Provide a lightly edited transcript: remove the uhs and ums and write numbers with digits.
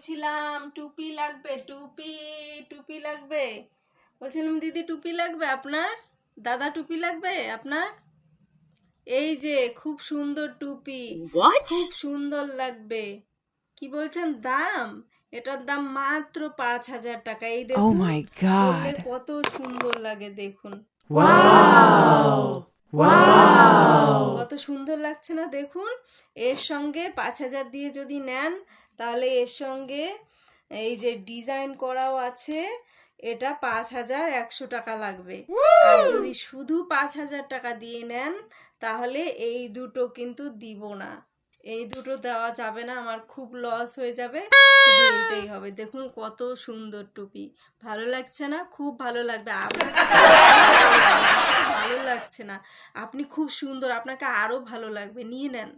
বলছিলাম টুপি লাগবে, টুপি টুপি লাগবে। বলছিলাম দিদি টুপি লাগবে আপনার, দাদা টুপি লাগবে আপনার। এই যে খুব সুন্দর টুপি, What? খুব সুন্দর লাগবে। কি বলছেন দাম? এটার দাম মাত্র 5,000 টাকা। এই Oh দেখুন, my পরলে god. কত সুন্দর লাগে দেখুন। Wow. Wow. কত সুন্দর লাগছে না দেখুন। এর সঙ্গে 5,000 দিয়ে যদি নেন তাহলে এর সঙ্গে এই যে ডিজাইন করাও আছে, এটা 5,100 টাকা লাগবে। আর যদি শুধু 5,000 টাকা দিয়ে নেন তাহলে এই দুটো কিন্তু দিব না, এই দুটো দেওয়া যাবে না, আমার খুব লস হয়ে যাবে। শুধু এইটাই হবে। দেখুন কত সুন্দর টুপি, ভালো লাগছে না? খুব ভালো লাগবে আপনাকে। ভালো লাগছে না, আপনি খুব সুন্দর, আপনাকে আরো ভালো লাগবে, নিয়ে নেন।